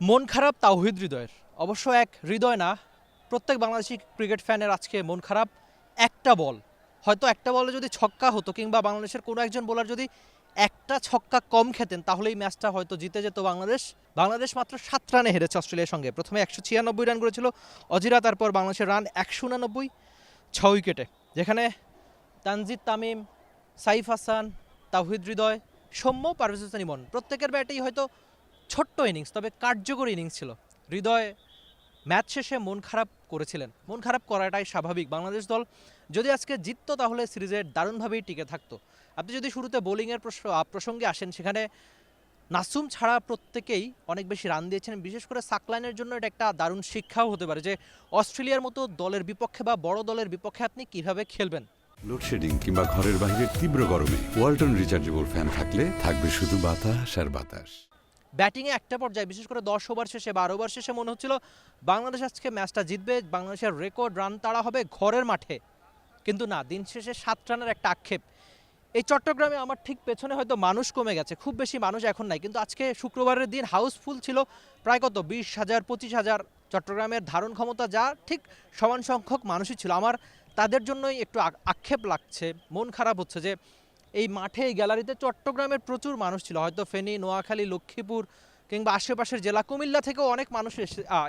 মন খারাপ তাওহিদ হৃদয়ের। অবশ্য এক হৃদয় না, প্রত্যেক বাংলাদেশি ক্রিকেট ফ্যানের আজকে মন খারাপ। একটা বল, হয়তো একটা বলে যদি ছক্কা হতো কিংবা বাংলাদেশের কোনো একজন বোলার যদি একটা ছক্কা কম খেতেন তাহলে এই ম্যাচটা হয়তো জিতে যেত বাংলাদেশ। বাংলাদেশ মাত্র 7 রানে হেরেছে অস্ট্রেলিয়ার সঙ্গে। প্রথমে 196 রান করেছিল অজিরা, তারপর বাংলাদেশের রান 189, 6 উইকেটে, যেখানে তানজিদ তামিম, সাইফ হাসান, তাওহিদ হৃদয়, সৌম্য, পারভেজ হোসেন ইমন প্রত্যেকের ব্যাটেই হয়তো ছোট্ট ইনিংস, তবে কার্যকরী ইনিংস ছিল। হৃদয় ম্যাচ শেষে মন খারাপ করেছিলেন। মন খারাপ করাটাই স্বাভাবিক। বাংলাদেশ দল যদি আজকে জিততো তাহলে সিরিজের দারুণভাবেই টিকে থাকতো। আপনি যদি শুরুতে বোলিংয়ের প্রসঙ্গে আসেন, সেখানে নাসুম ছাড়া প্রত্যেকেই অনেক বেশি রান দিয়েছেন। বিশেষ করে সাকলাইনের জন্য এটা একটা দারুণ শিক্ষাও হতে পারে যে অস্ট্রেলিয়ার মতো দলের বিপক্ষে বা বড় দলের বিপক্ষে আপনি কিভাবে খেলবেন। লোডশেডিং কিংবা ঘরের বাইরের তীব্র গরমে ওয়ালটন রিচার্জেবল ফ্যান থাকলে থাকবে শুধু বাতাস আর বাতাস। ব্যাটিংয়ে একটা পর্যায়ে, বিশেষ করে 10 ওভার শেষে 12 ওভার শেষে মনে হচ্ছিল বাংলাদেশ আজকে ম্যাচটা জিতবে, বাংলাদেশের রেকর্ড রান তাড়া হবে ঘরের মাঠে। কিন্তু না, দিন শেষে 7 রানের একটা আক্ষেপ। এই চট্টগ্রামে আমার ঠিক পেছনে হয়তো মানুষ কমে গেছে, খুব বেশি মানুষ এখন নাই, কিন্তু আজকে শুক্রবারের দিন হাউসফুল ছিল প্রায় কত 20,000 25,000। চট্টগ্রামের ধারণ ক্ষমতা যা, ঠিক সমান সংখ্যক মানুষই ছিল। আমার তাদের জন্যই একটু আক্ষেপ লাগছে, মন খারাপ হচ্ছে যে এই মাঠে, এই গ্যালারিতে চট্টগ্রামের প্রচুর মানুষ ছিল। হয়তো ফেনী, নোয়াখালী, লক্ষ্মীপুর কিংবা আশেপাশের জেলা কুমিল্লা থেকেও অনেক মানুষ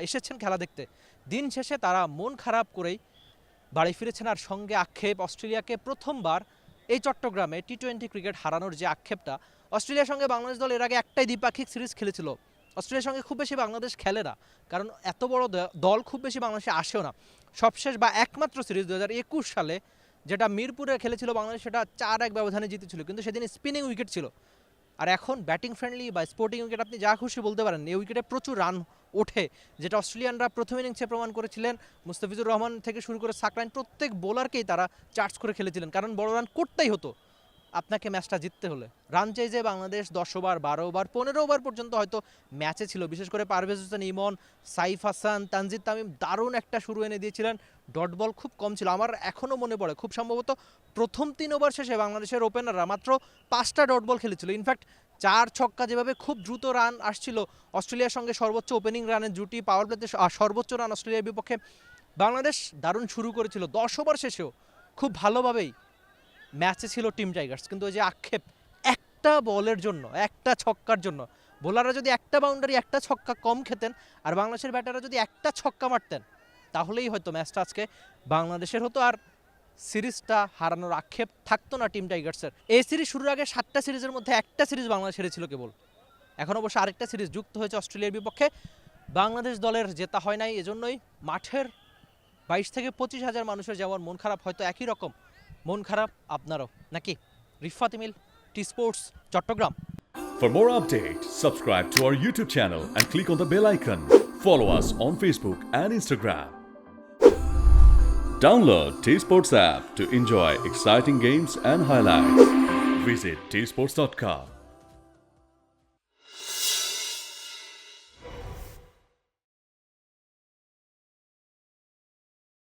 এসেছেন খেলা দেখতে। দিন শেষে তারা মন খারাপ করেই বাড়ি ফিরেছেন। আর সঙ্গে আক্ষেপ, অস্ট্রেলিয়াকে প্রথমবার এই চট্টগ্রামে টি-20 ক্রিকেট হারানোর যে আক্ষেপটা। অস্ট্রেলিয়ার সঙ্গে বাংলাদেশ দল এর আগে একটাই দ্বিপাক্ষিক সিরিজ খেলেছিল। অস্ট্রেলিয়ার সঙ্গে খুব বেশি বাংলাদেশ খেলে না, কারণ এত বড় দল খুব বেশি বাংলাদেশে আসেও না। সবশেষ বা একমাত্র সিরিজ 2021 সালে যেটা মিরপুরে খেলেছিল বাংলাদেশ, সেটা 4-1 ব্যবধানে জিতেছিল, কিন্তু সেদিন স্পিনিং উইকেট ছিল। আর এখন ব্যাটিং ফ্রেন্ডলি বা স্পোর্টিং উইকেট আপনি যা খুশি বলতে পারেন, এই উইকেটে প্রচুর রান ওঠে, যেটা অস্ট্রেলিয়ানরা প্রথম ইনিংসে প্রমাণ করেছিলেন। মুস্তাফিজুর রহমান থেকে শুরু করে সাকলাইন প্রত্যেক বোলারকেই তারা চার্জ করে খেলেছিলেন, কারণ বড় রান করতেই হতো আপনাকে ম্যাচটা জিততে হলে। রান চেয়ে বাংলাদেশ 10 ওভার, 12 ওভার, 15 ওভার পর্যন্ত হয়তো ম্যাচে ছিল। বিশেষ করে পারভেজ হোসেন ইমন, সাইফ হাসান, তানজিদ তামিম দারুণ একটা শুরু এনে দিয়েছিলেন। ডট বল খুব কম ছিল। আমার এখনও মনে পড়ে, খুব সম্ভবত প্রথম 3 ওভার শেষে বাংলাদেশের ওপেনাররা মাত্র 5টা ডট বল খেলেছিল। ইনফ্যাক্ট 4 ছক্কা যেভাবে খুব দ্রুত রান আসছিল, অস্ট্রেলিয়ার সঙ্গে সর্বোচ্চ ওপেনিং রানের জুটি, পাওয়ার প্লেতে সর্বোচ্চ রান অস্ট্রেলিয়ার বিপক্ষে। বাংলাদেশ দারুণ শুরু করেছিল, 10 ওভার শেষেও খুব ভালোভাবেই ম্যাচে ছিল টিম টাইগার্স। কিন্তু ওই যে আক্ষেপ, একটা বলের জন্য, একটা ছক্কার জন্য, বোলাররা যদি একটা বাউন্ডারি, একটা ছক্কা কম খেতেন আর বাংলাদেশের ব্যাটাররা যদি একটা ছক্কা মারতেন, তাহলেই হয়তো ম্যাচটা আজকে বাংলাদেশের হতো, আর সিরিজটা হারানোর আক্ষেপ থাকতো না টিম টাইগার্সের। এই সিরিজ শুরুর আগে 7টা সিরিজের মধ্যে একটা সিরিজ বাংলাদেশ হেরেছিল কেবল। এখন অবশ্য আরেকটা সিরিজ যুক্ত হয়েছে অস্ট্রেলিয়ার বিপক্ষে। বাংলাদেশ দলের জেতা হয় নাই, এজন্যই মাঠের 22 থেকে 25,000 মানুষের যেমন মন খারাপ, হয়তো একই রকম মন খারাপ আপনারও, নাকি? Rifat Emil, T sports, Chattogram. For more updates, subscribe to our YouTube channel and click on the bell icon. Follow us on Facebook and Instagram. Download T Sports app to enjoy exciting games and highlights. Visit tsports.com.